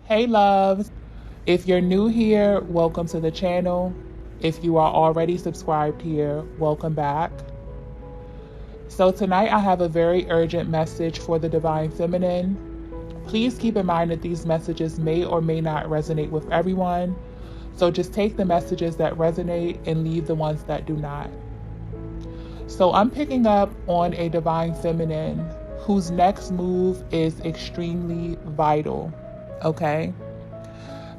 Hey loves, if you're new here, welcome to the channel. If you are already subscribed here, welcome back. So tonight I have a very urgent message for the Divine Feminine. Please keep in mind that these messages may or may not resonate with everyone. So just take the messages that resonate and leave the ones that do not. So I'm picking up on a Divine Feminine whose next move is extremely vital, okay?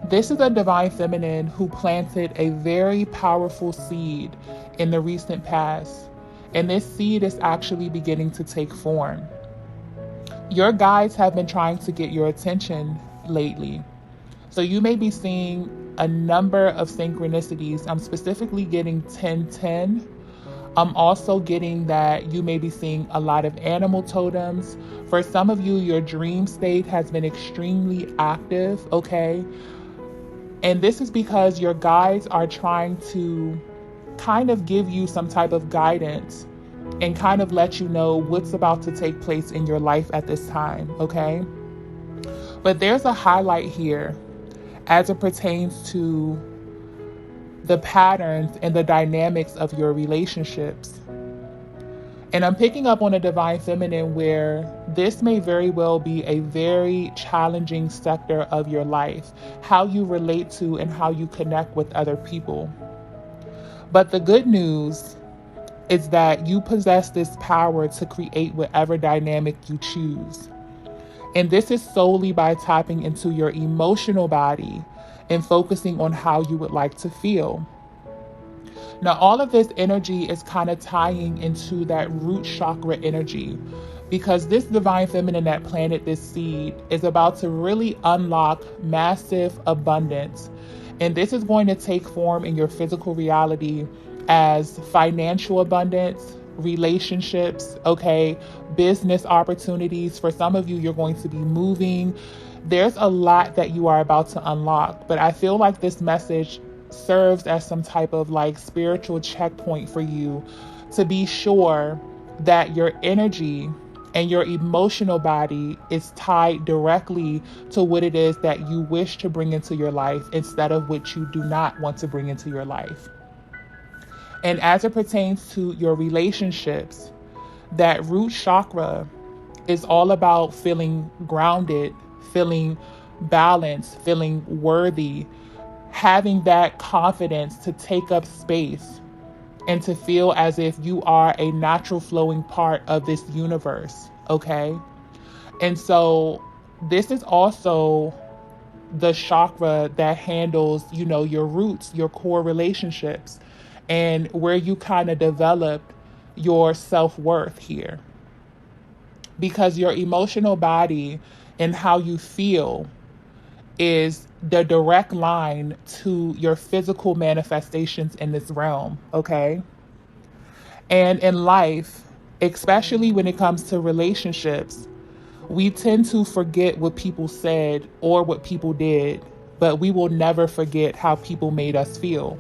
This is a Divine Feminine who planted a very powerful seed in the recent past, and this seed is actually beginning to take form. Your guides have been trying to get your attention lately, so you may be seeing a number of synchronicities. I'm specifically getting 1010. I'm also getting that you may be seeing a lot of animal totems. For some of you, your dream state has been extremely active, okay? And this is because your guides are trying to kind of give you some type of guidance and kind of let you know what's about to take place in your life at this time, okay? But there's a highlight here as it pertains to the patterns and the dynamics of your relationships. And I'm picking up on a Divine Feminine where this may very well be a very challenging sector of your life, how you relate to and how you connect with other people. But the good news is that you possess this power to create whatever dynamic you choose. And this is solely by tapping into your emotional body and focusing on how you would like to feel. Now, all of this energy is kind of tying into that root chakra energy, because this Divine Feminine that planted this seed is about to really unlock massive abundance. And this is going to take form in your physical reality as financial abundance, relationships, okay, business opportunities. For some of you, you're going to be moving. There's a lot that you are about to unlock, but I feel like this message serves as some type of like spiritual checkpoint for you to be sure that your energy and your emotional body is tied directly to what it is that you wish to bring into your life instead of what you do not want to bring into your life. And as it pertains to your relationships, that root chakra is all about feeling grounded, feeling balanced, feeling worthy, having that confidence to take up space and to feel as if you are a natural flowing part of this universe, okay? And so this is also the chakra that handles, your roots, your core relationships, and where you kind of develop your self-worth here. Because your emotional body and how you feel is the direct line to your physical manifestations in this realm, okay? And in life, especially when it comes to relationships, we tend to forget what people said or what people did, but we will never forget how people made us feel.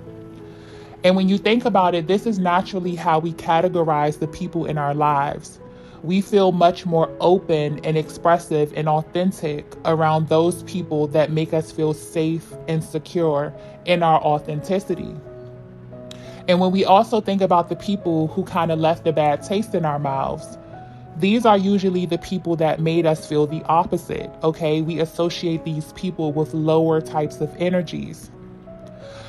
And when you think about it, this is naturally how we categorize the people in our lives. We feel much more open and expressive and authentic around those people that make us feel safe and secure in our authenticity. And when we also think about the people who kind of left a bad taste in our mouths, these are usually the people that made us feel the opposite, okay? We associate these people with lower types of energies.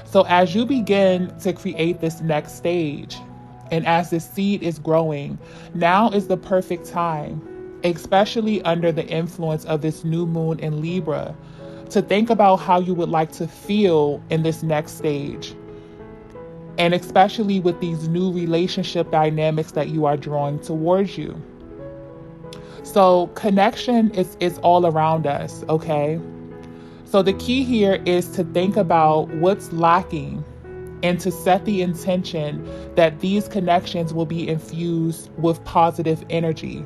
So as you begin to create this next stage, and as the seed is growing, now is the perfect time, especially under the influence of this new moon in Libra, to think about how you would like to feel in this next stage. And especially with these new relationship dynamics that you are drawing towards you. So connection is all around us, okay? So the key here is to think about what's lacking and to set the intention that these connections will be infused with positive energy.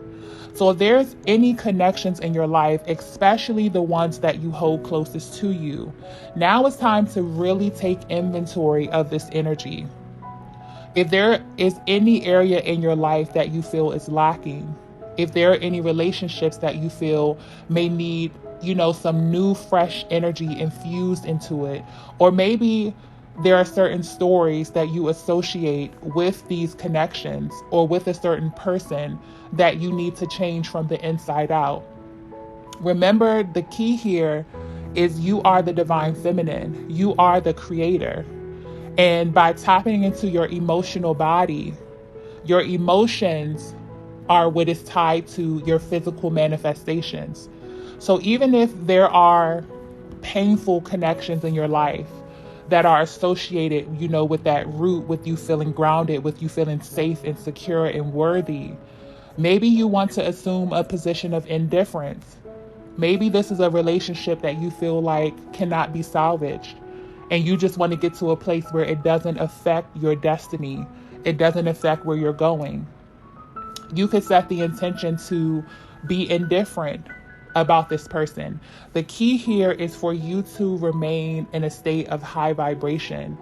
So if there's any connections in your life, especially the ones that you hold closest to you, now it's time to really take inventory of this energy. If there is any area in your life that you feel is lacking, if there are any relationships that you feel may need some new fresh energy infused into it. Or maybe there are certain stories that you associate with these connections or with a certain person that you need to change from the inside out. Remember, the key here is you are the divine feminine. You are the creator. And by tapping into your emotional body, your emotions are what is tied to your physical manifestations. So even if there are painful connections in your life that are associated, with that root, with you feeling grounded, with you feeling safe and secure and worthy, maybe you want to assume a position of indifference. Maybe this is a relationship that you feel like cannot be salvaged, and you just want to get to a place where it doesn't affect your destiny. It doesn't affect where you're going. You could set the intention to be indifferent about this person. The key here is for you to remain in a state of high vibration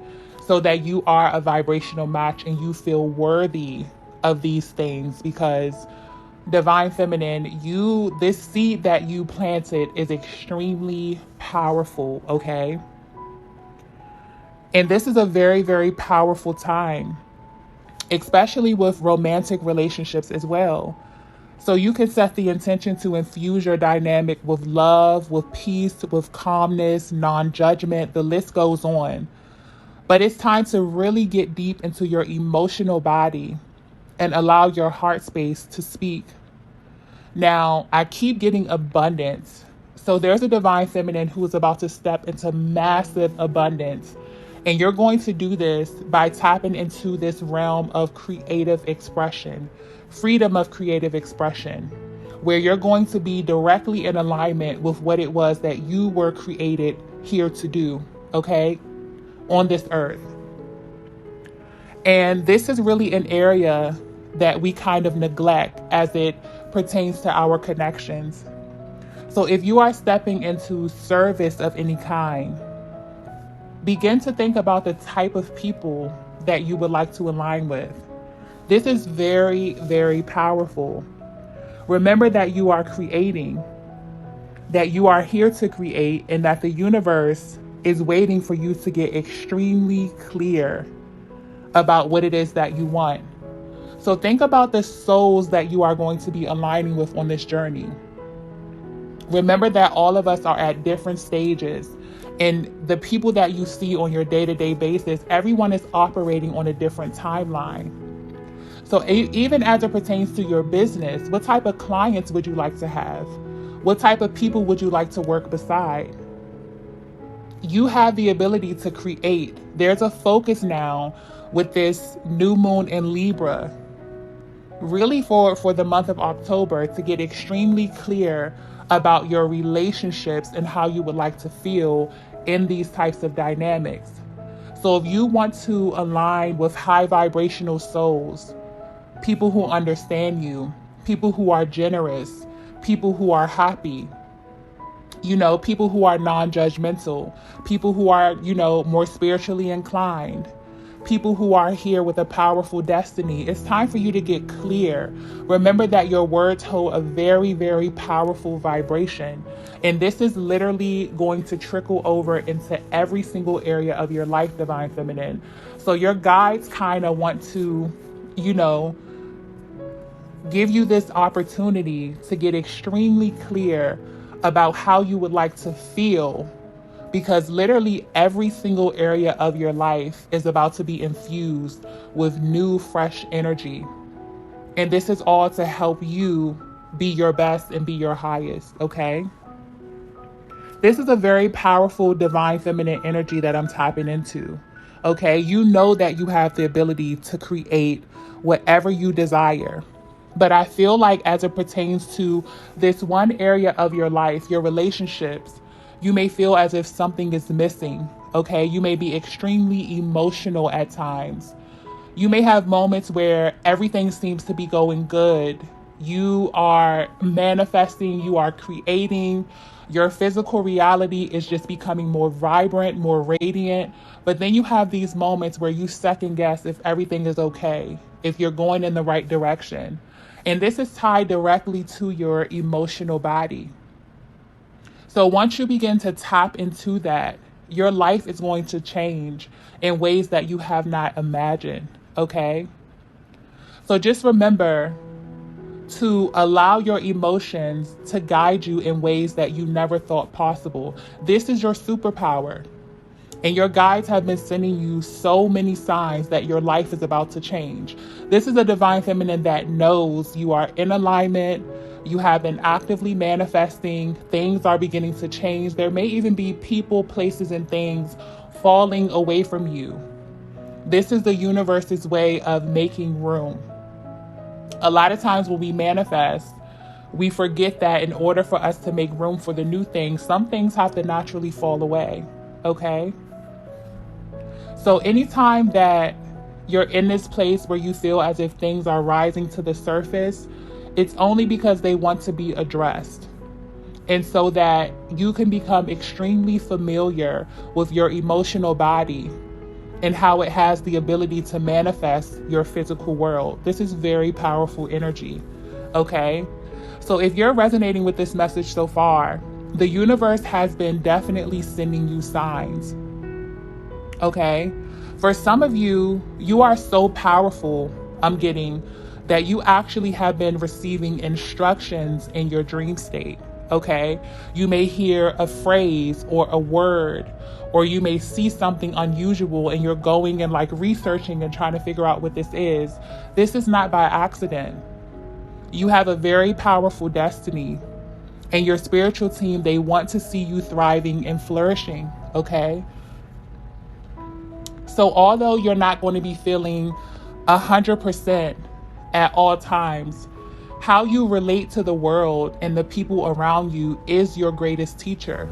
so that you are a vibrational match and you feel worthy of these things, because divine feminine, this seed that you planted is extremely powerful, okay? And this is a very, very powerful time, especially with romantic relationships as well. So you can set the intention to infuse your dynamic with love, with peace, with calmness, non-judgment. The list goes on. But it's time to really get deep into your emotional body and allow your heart space to speak. Now, I keep getting abundance. So there's a divine feminine who is about to step into massive abundance. And you're going to do this by tapping into this realm of creative expression, freedom of creative expression, where you're going to be directly in alignment with what it was that you were created here to do, okay, on this earth. And this is really an area that we kind of neglect as it pertains to our connections. So if you are stepping into service of any kind, begin to think about the type of people that you would like to align with. This is very, very powerful. Remember that you are creating, that you are here to create, and that the universe is waiting for you to get extremely clear about what it is that you want. So think about the souls that you are going to be aligning with on this journey. Remember that all of us are at different stages. And the people that you see on your day-to-day basis, everyone is operating on a different timeline. So even as it pertains to your business, what type of clients would you like to have? What type of people would you like to work beside? You have the ability to create. There's a focus now with this new moon in Libra, really for the month of October, to get extremely clear about your relationships and how you would like to feel in these types of dynamics. So if you want to align with high vibrational souls, people who understand you, people who are generous, people who are happy, people who are non-judgmental, people who are, more spiritually inclined, people who are here with a powerful destiny, it's time for you to get clear. Remember that your words hold a very, very powerful vibration. And this is literally going to trickle over into every single area of your life, divine feminine. So your guides kind of want to, give you this opportunity to get extremely clear about how you would like to feel, because literally every single area of your life is about to be infused with new, fresh energy. And this is all to help you be your best and be your highest, okay? This is a very powerful divine feminine energy that I'm tapping into, okay? You know that you have the ability to create whatever you desire. But I feel like as it pertains to this one area of your life, your relationships, you may feel as if something is missing, okay? You may be extremely emotional at times. You may have moments where everything seems to be going good. You are manifesting, you are creating. Your physical reality is just becoming more vibrant, more radiant. But then you have these moments where you second guess if everything is okay, if you're going in the right direction. And this is tied directly to your emotional body. So once you begin to tap into that, your life is going to change in ways that you have not imagined. Okay. So just remember to allow your emotions to guide you in ways that you never thought possible. This is your superpower. And your guides have been sending you so many signs that your life is about to change. This is a divine feminine that knows you are in alignment. You have been actively manifesting. Things are beginning to change. There may even be people, places, and things falling away from you. This is the universe's way of making room. A lot of times when we manifest, we forget that in order for us to make room for the new things, some things have to naturally fall away. Okay? So anytime that you're in this place where you feel as if things are rising to the surface, it's only because they want to be addressed. And so that you can become extremely familiar with your emotional body and how it has the ability to manifest your physical world. This is very powerful energy. Okay? So if you're resonating with this message so far, the universe has been definitely sending you signs. Okay. For some of you, you are so powerful, I'm getting, that you actually have been receiving instructions in your dream state. Okay. You may hear a phrase or a word, or you may see something unusual and you're going and like researching and trying to figure out what this is. This is not by accident. You have a very powerful destiny, and your spiritual team, they want to see you thriving and flourishing. Okay. So although you're not going to be feeling 100% at all times, how you relate to the world and the people around you is your greatest teacher.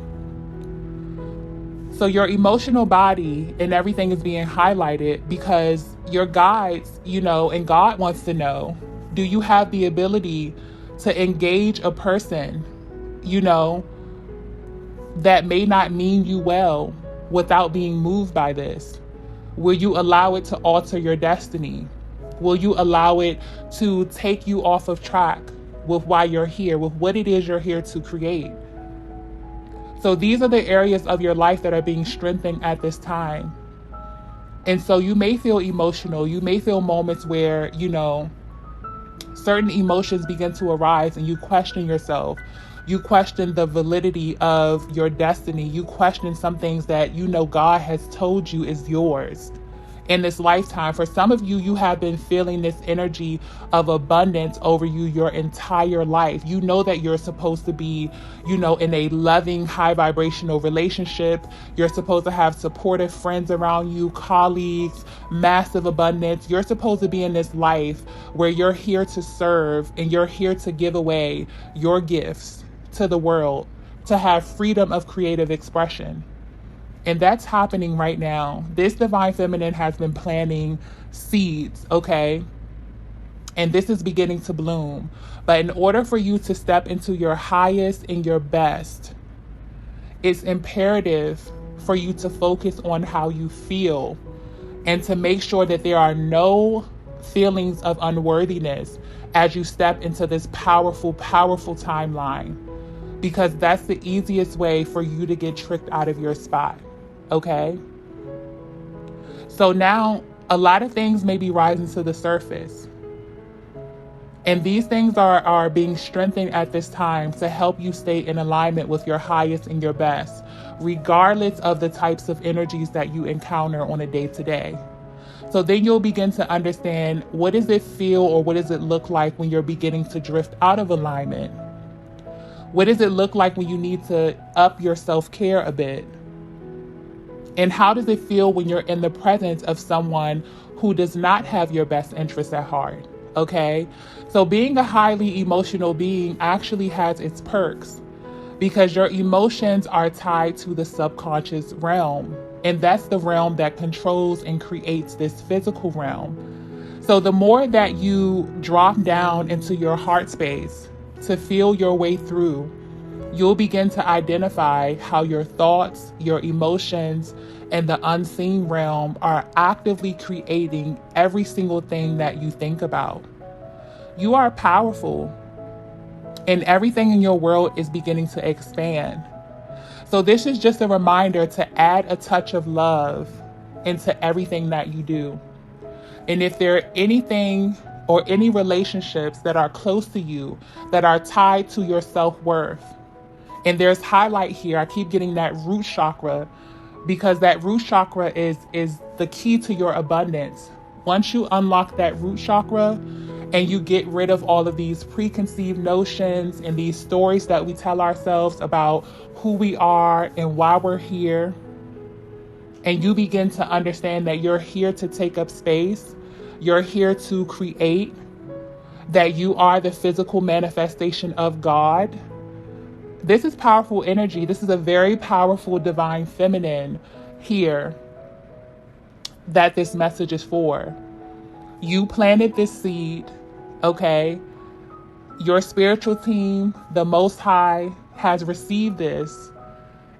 So your emotional body and everything is being highlighted because your guides, and God wants to know, do you have the ability to engage a person, that may not mean you well without being moved by this? Will you allow it to alter your destiny? Will you allow it to take you off of track with why you're here, with what it is you're here to create? So these are the areas of your life that are being strengthened at this time. And so you may feel emotional. You may feel moments where, certain emotions begin to arise and you question yourself. You question the validity of your destiny. You question some things that God has told you is yours in this lifetime. For some of you, you have been feeling this energy of abundance over you your entire life. You know that you're supposed to be, in a loving, high vibrational relationship. You're supposed to have supportive friends around you, colleagues, massive abundance. You're supposed to be in this life where you're here to serve and you're here to give away your gifts to the world, to have freedom of creative expression. And that's happening right now. This divine feminine has been planting seeds, okay? And this is beginning to bloom. But in order for you to step into your highest and your best, it's imperative for you to focus on how you feel and to make sure that there are no feelings of unworthiness as you step into this powerful, powerful timeline. Because that's the easiest way for you to get tricked out of your spot. Okay? So now a lot of things may be rising to the surface. And these things are being strengthened at this time to help you stay in alignment with your highest and your best, regardless of the types of energies that you encounter on a day-to-day. So then you'll begin to understand, what does it feel or what does it look like when you're beginning to drift out of alignment? What does it look like when you need to up your self-care a bit? And how does it feel when you're in the presence of someone who does not have your best interests at heart? Okay? So being a highly emotional being actually has its perks because your emotions are tied to the subconscious realm. And that's the realm that controls and creates this physical realm. So the more that you drop down into your heart space to feel your way through, you'll begin to identify how your thoughts, your emotions, and the unseen realm are actively creating every single thing that you think about. You are powerful, and everything in your world is beginning to expand. So this is just a reminder to add a touch of love into everything that you do. And if there are anything or any relationships that are close to you that are tied to your self-worth, and there's highlight here, I keep getting that root chakra, because that root chakra is the key to your abundance. Once you unlock that root chakra and you get rid of all of these preconceived notions and these stories that we tell ourselves about who we are and why we're here, and you begin to understand that you're here to take up space, you're here to create, that you are the physical manifestation of God. This is powerful energy. This is a very powerful divine feminine here that this message is for. You planted this seed, okay? Your spiritual team, the Most High, has received this.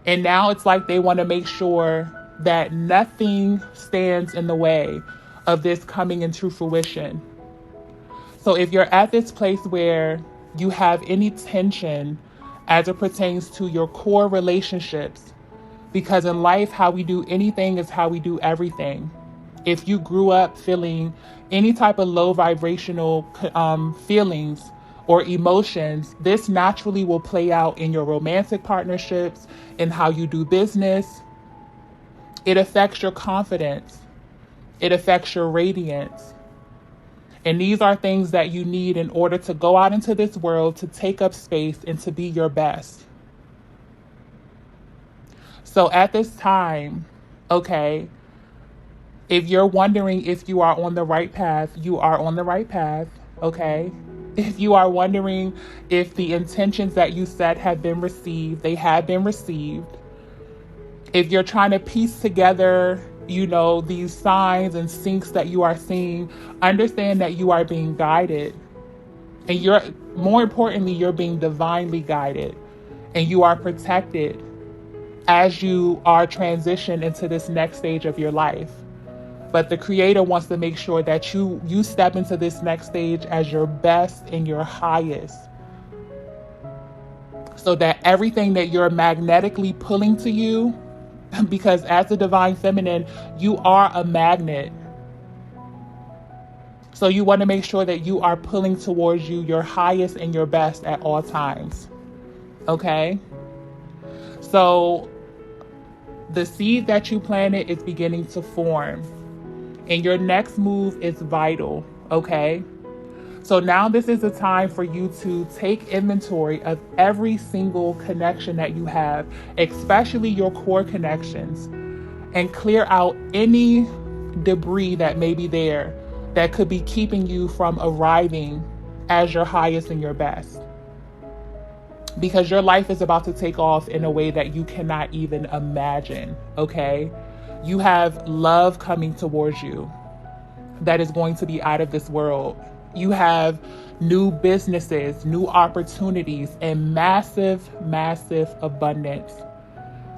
And now it's like they want to make sure that nothing stands in the way of this coming into fruition. So if you're at this place where you have any tension as it pertains to your core relationships, because in life, how we do anything is how we do everything. If you grew up feeling any type of low vibrational feelings or emotions, this naturally will play out in your romantic partnerships, in how you do business. It affects your confidence. It affects your radiance. And these are things that you need in order to go out into this world, to take up space and to be your best. So at this time, okay, if you're wondering if you are on the right path, you are on the right path, okay? If you are wondering if the intentions that you set have been received, they have been received. If you're trying to piece together, these signs and syncs that you are seeing, understand that you are being guided. And more importantly, you're being divinely guided. And you are protected as you are transitioned into this next stage of your life. But the Creator wants to make sure that you step into this next stage as your best and your highest. So that everything that you're magnetically pulling to you, because as a divine feminine, you are a magnet. So you want to make sure that you are pulling towards you your highest and your best at all times. Okay? So the seed that you planted is beginning to form. And your next move is vital. Okay? So now this is the time for you to take inventory of every single connection that you have, especially your core connections, and clear out any debris that may be there that could be keeping you from arriving as your highest and your best. Because your life is about to take off in a way that you cannot even imagine, okay? You have love coming towards you that is going to be out of this world. You have new businesses, new opportunities, and massive, massive abundance.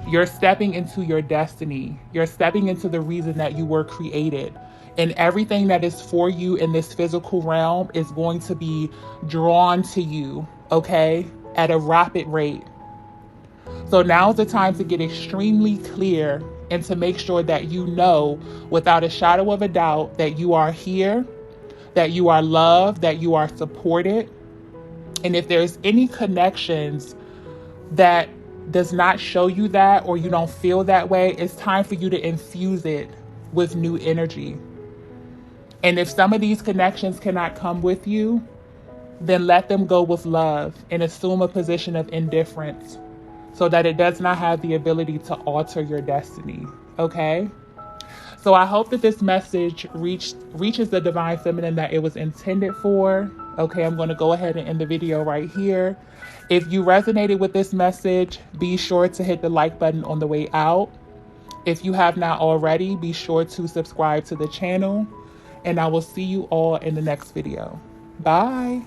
You're stepping into your destiny. You're stepping into the reason that you were created. And everything that is for you in this physical realm is going to be drawn to you, okay, at a rapid rate. So now's the time to get extremely clear and to make sure that you know without a shadow of a doubt that you are here, that you are loved, that you are supported. And if there's any connections that does not show you that, or you don't feel that way, it's time for you to infuse it with new energy. And if some of these connections cannot come with you, then let them go with love and assume a position of indifference so that it does not have the ability to alter your destiny. Okay? So I hope that this message reaches the divine feminine that it was intended for. Okay, I'm going to go ahead and end the video right here. If you resonated with this message, be sure to hit the like button on the way out. If you have not already, be sure to subscribe to the channel. And I will see you all in the next video. Bye.